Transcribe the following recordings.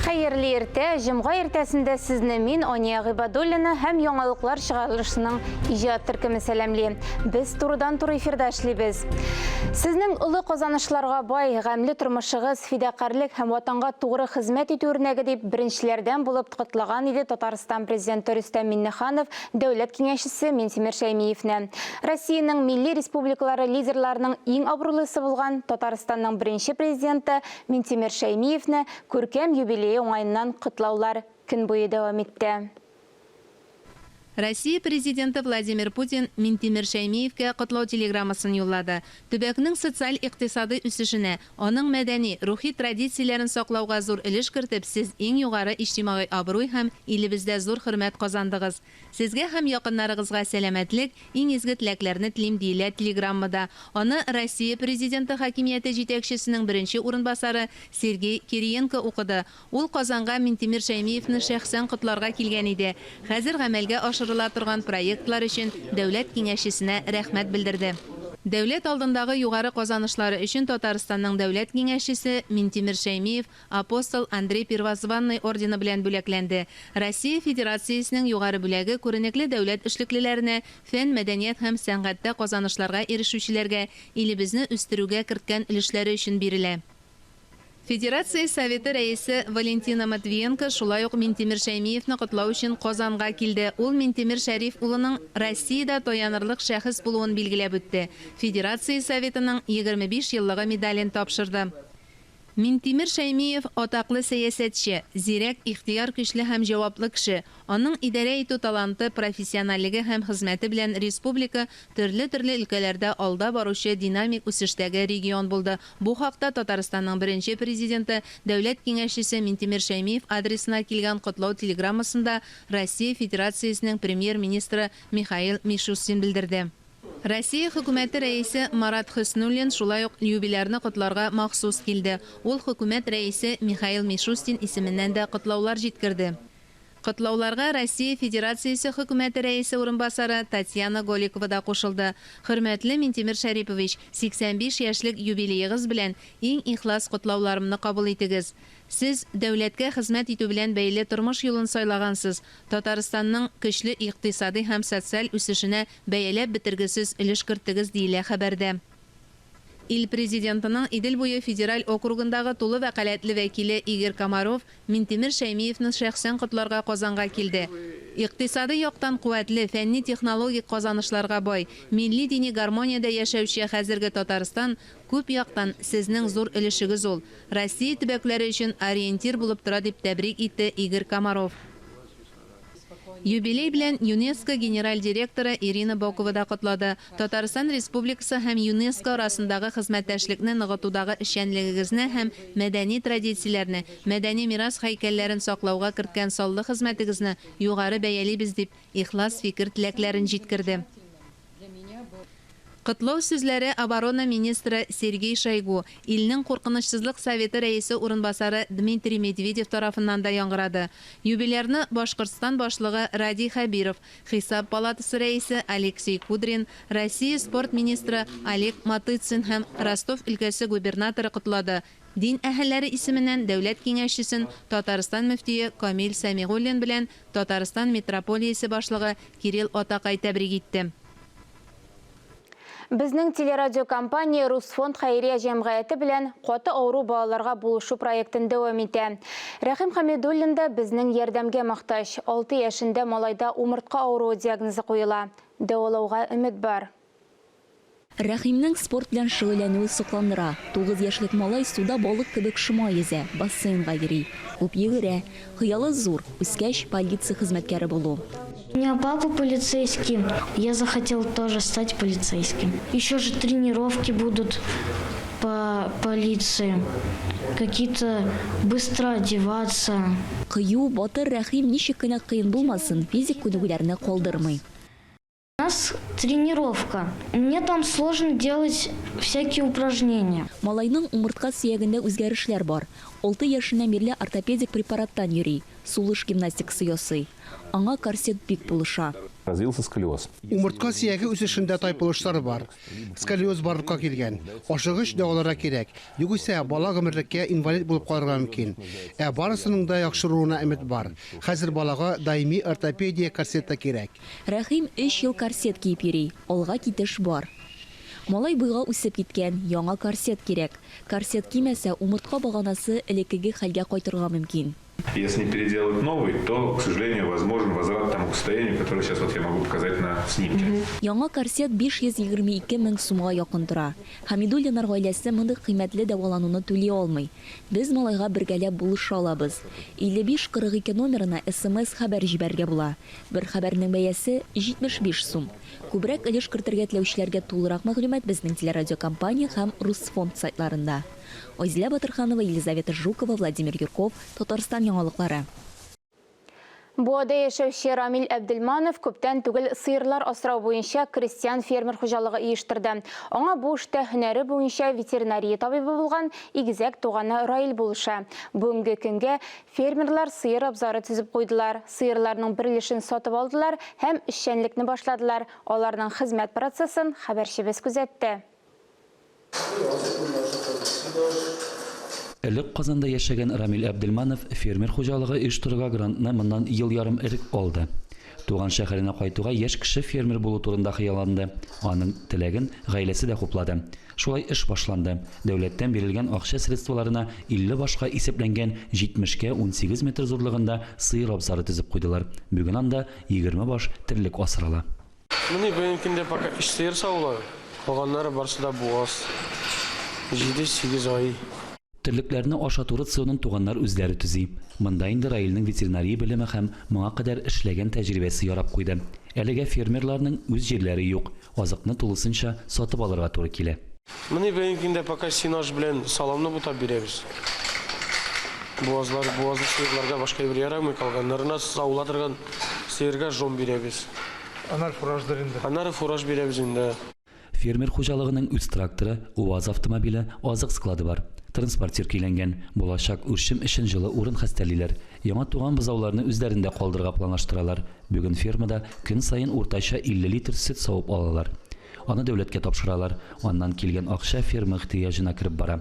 Хәйерле иртә, җомга иртәсендә сезне мин Ания Гыйбадуллина һәм яңалыклар чыгарылышының иҗат төркеме сәламли. Без турыдан-туры эфирдә эшлибез. Сезнең улы казанышларга бай, гамьле тормышыгыз, фидакарлык һәм ватанга тугры хезмәт итү үрнәге дип беренчеләрдән булып кытлаган иде Татарстан президенты Рөстәм Миңнеханов дәүләт киңәшчесе Минтимер Шәймиевне. Россиянең милли республикалары лидерларының иң абруйлысы булган Татарстанның беренче президенты Минтимер Шәймиевне күркәм юбилей уңайыннан кытлаулар көн буе дәвам итте. Россия президенты Владимир Путин Минтимер Шәймиевкә котлау телеграммасын юллады. Төбәкнең социаль-икътисади үсешенә, аның мәдәни, рухи традицияләрен саклауга зур өлеш кертеп, сез иң югары иҗтимагый абруй һәм илебездә зур хөрмәт казандыгыз. Сезгә һәм якыннарыгызга сәламәтлек, иң изге теләкләрне телим диелә телеграммада. Аны Россия президенты хакимияте җитәкчесенең беренче урынбасары Сергей Кириенко укыды. Ул Казанга Минтимер Шәймиевне шәхсән котларга килгән иде. Хәзер гамәлгә ашырыла торган проектлар өчен дәүләт киңәшчесенә рәхмәт белдерде. Дәүләт алдындагы югары казанышлары өчен Татарстанның дәүләт киңәшчесе Минтимер Шәймиев апостол Андрей Первозванный ордены белән бүләкләнде. Россия Федерациясенең югары бүләге күренекле дәүләт эшлеклеләренә, фән, мәдәният һәм сәнгатьтә казанышларга ирешүчеләргә, илебезне үстерүгә керткән өлешләре өчен бирелә. Федерация Советы рәисе Валентина Матвиенко шулай ук Минтимер Шәймиевне котлау өчен Казанга килде. Ул Минтимер Шәриф улының Россиядә таянырлык шәхес булуын билгеләп үтте. Федерация Советының 25 еллыгы медален тапшырды. Минтимер Шәймиев атаклы сәясәтче, зирәк, ихтияр көчле һәм җаваплы кеше. Аның идарә итү таланты, профессионаллыгы һәм хезмәте белән республика төрле өлкәләрдә алда баручы динамик үсештәге регион булды. Бу хакта Татарстанның беренче президенты, дәүләт киңәшчесе Минтимер Шәймиев адресына килгән котлау телеграммасында Россия Федерациясенең премьер-министры Михаил Мишустин белдерде. Россия хөкүмәте рәисе Марат Хөснуллин шулай ук юбилярны котларга махсус килде. Ул хөкүмәт рәисе Михаил Мишустин исеменнән дә котлаулар җиткерде. Котлауларга Россия Федерациясе хөкүмәте рәисе урынбасары Татьяна Голикова да кушылды. Хөрмәтле Минтимер Шәрипович, 85 яшьлек юбилеегыз белән иң ихлас котлауларымны кабул итегез. Сез дәүләткә хезмәт итү белән бәйле тормыш юлын сайлагансыз. Татарстанның көчле икътисади һәм социаль үсешенә бәяләп бетергесез өлеш керттегез диелә хәбәрдә. Ил президентының Идел буе федераль округындагы тулы вәкаләтле вәкиле Игорь Комаров Минтимер Шәймиевне шәхсән котларга Казанга килде. Икътисади яктан куәтле, фәнни технологик казанышларга бай, милли дини гармониядә яшәүче хәзерге Татарстан күп яктан сезнең зур өлешегез ул. Россия төбәкләре өчен ориентир булып тора дип тәбрик итте Игорь Комаров. Юбилей белән ЮНЕСКО генераль директоры Ирина Бокова да котлады. Татарстан Республикасы һәм ЮНЕСКО арасындагы хезмәттәшлекне ныгытудагы эшчәнлегегезне һәм мәдәни традицияләрне, мәдәни мирас һәйкәлләрен саклауга керткән саллы хезмәтегезне югары бәялибез дип ихлас фикер теләкләрен җиткерде. Котлау сүзләре оборона министры Сергей Шойгу, илнең куркынычсызлык советы рәисе урынбасары Дмитрий Медведев тарафыннан да яңгырады. Юбилярны Башкортстан башлыгы Ради Хабиров, Хисап палатасы рәисе Алексей Кудрин, Россия спорт министры Олег Матыцин һәм Ростов өлкәсе губернаторы котлады. Дин әһелләре исеменнән дәүләт киңәшчесен Татарстан мөфтие Камил Сәмигуллин белән Татарстан метрополиясе башлыгы Кирилл Атакай тәбрик итте. Безнең телерадиокомпания Русфонд хәйрия җәмгыяте белән каты авыру балаларга булышу проектын дәвам итә. Рәхим Хәмидуллин да безнең ярдәмгә мохтаҗ. 6 яшендә малайда умыртка авыруы диагнозы куела. Дәвалауга өмет бар. Рәхимнең спорт белән шөгыльләнүе сокландыра. 9 яшьлек малай суда балык кебек шома йөзә, бассейнга йөри. Күп йөгерә, хыялы зур, үскәч полиция хезмәткәре булу. У меня папа полицейский, я захотел тоже стать полицейским. Еще же тренировки будут по полиции, какие-то быстро одеваться. Кыю батыр Рәхим ничек кенә кыен булмасын, физик күнегүләрне калдырмый. Нас тренировка. Мне там сложно делать всякие упражнения. Малайның умыртка сөягендә үзгәрешләр бар. 6 яшеннән бирле ортопедик препараттан йөри, сулыш гимнастикасы ясый. Аңа корсет бик булыша. Развился сколиоз. Умыртка сөяге үсешендә тайпылышлары бар. Сколиоз барлыкка килгән. Ашыгыч дәвалары кирәк. Югыйсә бала гомерлеккә инвалид булып калырга мөмкин. Барысының да яхшыруына өмет бар. Хәзер балага даими ортопедия корсеты кирәк. Рәхим 3 ел корсет киеп йөри, алга китеш бар. Малай буйга үсеп киткән, яңа корсет кирәк. Корсет кимәсә, умыртка баганасы элеккеге хәлгә кайтырга мөмкин. Если не переделать новый, то, к сожалению, возможен возврат к тому состоянию, которое сейчас вот я могу показать на снимке. Яңа корсет 522 мең сумга якын тора. Хәмидуллиннар гаиләсе мондый кыйммәтле дәвалануны түли алмый. Без малайга бергәләп булыша алабыз. 5542 номерына СМС хәбәр җибәргә була. Бер хәбәрнең бәясе 75 сум. Күбрәк өлеш кертергә теләүчеләргә тулырак мәгълүмат безнең телерадиокомпания һәм Русфонд сайтларында. Айзилә Батырханова, Елизавета Жукова, Владимир Юрков, Татарстан яңалыклары. Буада яшәүче Рамил Әбделманов күптән түгел сыерлар асрау буенча крестьян фермер хуҗалыгы оештырды. Аңа бу эштә һөнәре буенча ветеринария табибы булган игезәк туганы Раил булыша. Бүгенге көнгә фермерлар сыер абзары төзеп куйдылар. Сыерларның берлешен сатып алдылар һәм эшчәнлекне башладылар. Аларның хезмәт процессын хәбәрчебез күзәтте. Элек Казанда яшәгән Рамил Әбделманов фермер хуҗалыгы оештырырга грантны моннан ел ярым элек алды. Туган шәһәренә кайтуга яшь кеше фермер булу турында хыялланды. Аның теләген гаиләсе дә хуплады. Шулай эш башланды. Дәүләттән бирелгән акча средстволарына 50 башка исәпләнгән 70-кә 18 метр зурлыгында сыер абзары төзеп куйдылар. Бүген анда 20 баш терлек асрала. Менә бүгенкендә пока эш сыер саулар. Калганнары барсы да буаз. 7-8 ай. Терлекләрне ашату рационын туганнар үзләре төзи. Монда инде Раилның ветеринария белеме һәм моңа кадәр эшләгән тәҗрибәсе ярап куйды. Әлегә фермерларның үз җирләре юк. Азыкны тулысынча сатып алырга туры килә. Менә бүгенкендә пока синаж белән саламны бутап бирәбез. Буазлы сыерларга башка бер ярамый, калганнарына сауладырган сыерга жом бирәбез. Аннары фураж бирәбез инде. Фермер хуҗалыгының үз тракторы, УАЗ автомобиле, азык склады бар. Транспортер киләнгән. Булачак үрчем өчен җылы урын хәстәрлиләр. Яңа туган бозауларны үзләрендә калдырырга планлаштыралар. Бүген фермада көн сайын уртача 50 литр сөт савып алалар. Аны дәүләткә тапшыралар. Аннан килгән акча ферма ихтыяҗына кереп бара.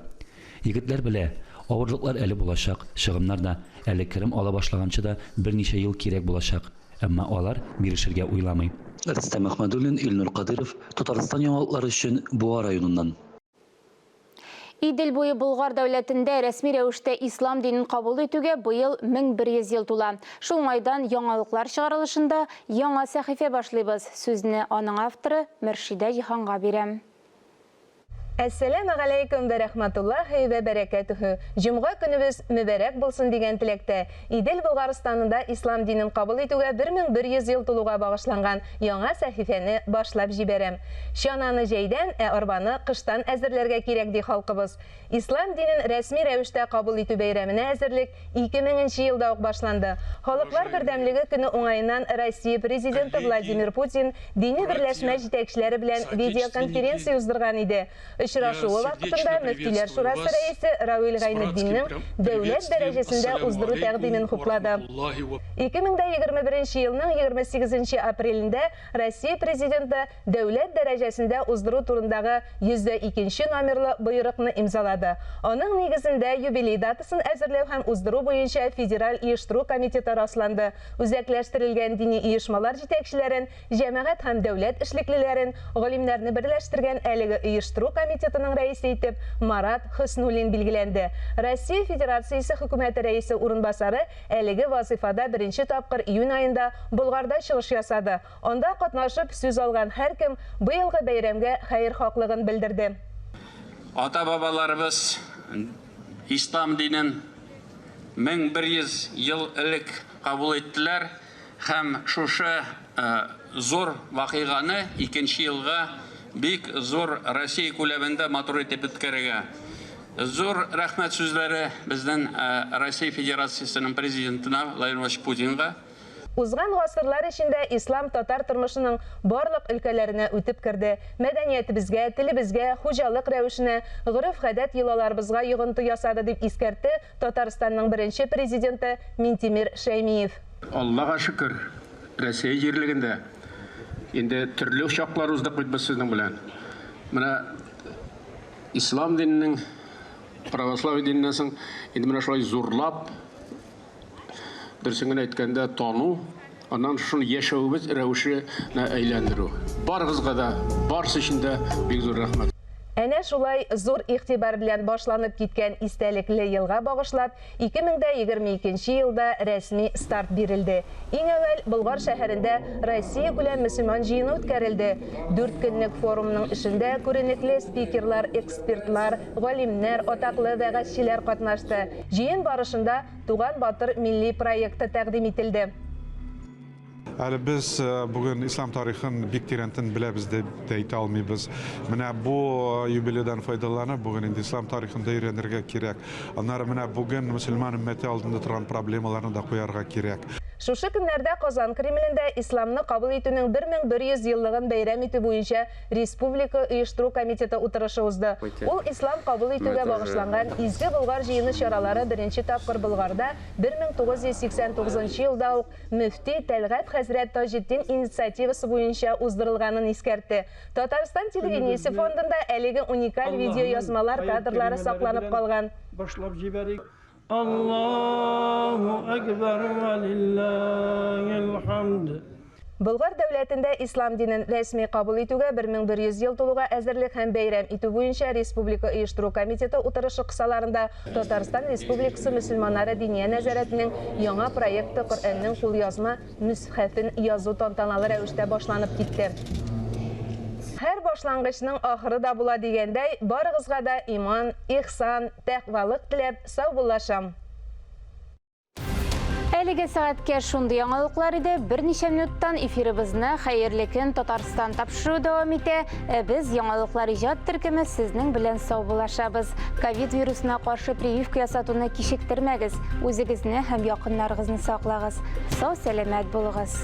Егетләр белә, авырлыклар әле булачак, чыгымнар да әле керем ала башлаганчы да берничә ел кирәк булачак. Әмма алар бирешергә уйламый. Рөстәм Әхмәдуллин, Илнур Кадыров, Татарстан яңалыклары өчен Буа районыннан. Идел буе Болгар дәүләтендә рәсми рәвештә ислам динен кабул итүгә быел 1100 ел тула. Шул майдан яңалыклар чыгарылышында яңа сәхифә башлыйбыз. Сүзне аның авторы Мөршидә Җиһанга бирәм. Әссәләму алейкум ва рахматуллахи ва баракатуху. Җомга көнебез мөбарәк булсын дигән теләктә Идел Булгарстанында ислам динен кабул итүгә 1100 ел тулуга багышланган яңа сәхифәне башлап җибәрәм. Чананы җәйдән, арбаны кыштан әзерләргә кирәк ди халкыбыз. Ислам динен рәсми рәвештә кабул итү бәйрәменә әзерлек 2000 елда ук башланды. Халыклар бердәмлеге көне уңаеннан Россия президенты Владимир Путин дини берләшмә җитәкчеләре белән видеоконференция уздырган иде. Очрашуы вакытында Мөфтиләр шурасы рәисе Рауил Гайнетдиннең дәүләт дәрәҗәсендә уздыру тәкъдимен хуплады. 2021 елның 28 апрелендә Россия президенты дәүләт дәрәҗәсендә уздыру турындагы 102 номерлы боерыкны имзалады. Аның нигезендә юбилей датасын әзерләү һәм уздыру буенча федераль оештыру комитеты расланды. Үзәкләштерелгән дини оешмалар җитәкчеләрен, җәмәгать һәм дәүләт эшлеклеләрен, галимнәрне берләштергән әлеге оештыру комитетының рәисе итеп Марат Хөснуллин билгеләнде. Россия Федерациясе хөкүмәте рәисе урынбасары әлеге вазифада беренче тапкыр июнь айында Болгарда чыгыш ясады. Анда катнашып сүз алган һәркем быелгы бәйрәмгә хәер-хаклыгын белдерде. Ата-бабаларыбыз ислам динен 1100 ел элек кабул иттеләр һәм шушы зур вакыйганы 2нче елга бик зур Россия күләмендә матур итеп үткәрергә. Зур рәхмәт сүзләре безнең Россия Федерациясының президентына Владимир Путинга. Узган гасырлар ішінде ислам татар тормышының барлық өлкәләренә үтеп керде. Мәдәниятебезгә, телебезгә, хуҗалык рәвешенә, гырыф-гадәт йолаларыбызга йогынты ясады дип искәртте Татарстанның беренче президенты Минтимер Шәймиев. Аллаға шүкір, Россия җирлегендә инде төрле чаклар уздык бит без сезнең белән. Менә ислам диненең, православие диненнән соң инде менә шулай зурлап дөресен әйткәндә тану, аннан шуны яшәүбез рәвешенә әйләндерү. Барыгызга да, барсы өчен дә бик зур рәхмәт. Әнә шулай зур игътибар белән башланып киткән истәлекле елга багышлап 2022 елда рәсми старт бирелде. Иң әүвәл Болгар шәһәрендә Россия күләм мөселман җыены үткәрелде. 4 көнлек форумның эшендә күренекле спикерлар, экспертлар, галимнәр, атаклы вәгазьчеләр катнашты. Җыен барышында Туган Батыр милли проекты тәкъдим ителде. Әле без бүген ислам тарихын бик тирәнтен беләбез дип әйтә алмыйбыз. Менә бу юбилейдан файдаланып, бүген инде ислам тарихында өйрәнергә кирәк. Аннары менә бүген мөселман өммәте алдында торган проблемаларны да куярга кирәк. Шушы көннәрдә Казан Кремлендә исламны кабул итүнең 1100 еллыгын бәйрәм итү буенча Республика оештыру комитеты утырышы узды. Ул ислам кабул итүгә багышланган изге Болгар җыены чаралары беренче тапкыр Болгарда 1989 елда ук мөфти Тәлгать хәзрәт Таҗетдин инициативасы буенча уздырылганын искәртте. Татарстан телевидениесе фондында әлеге уникаль видеоязмалар кадрлары сакланып калган. Башлап җибәрик. Аллаһу акбар ва лиллаһил хамд. Болгар дәүләтендә ислам динен рәсми кабул итүгә 1100 ел тулуга әзерлек һәм бәйрәм итү буенча Республика оештыру комитеты утырышы кысаларында Татарстан Республикасы мөселманнары диния нәзарәтенең яңа проекты Коръәннең кулъязма нөсхәтен язу тантаналы рәвештә башланып китте. Һәр башлангычның ахыры да була дигәндәй, барыгызга да иман, ихсан, тәкъвалык теләп саубуллашам. Әлеге сәгатькә шундый яңалыклар иде. Берничә минуттан эфирыбызны хәерле көн Татарстан тапшыру дәвам итә. Без яңалыклар иҗат төркеме сезнең белән саубуллашабыз. Ковид вирусына каршы прививка ясатуны кичектермәгез. Үзегезне һәм якыннарыгызны саклагыз. Сау-сәламәт булыгыз.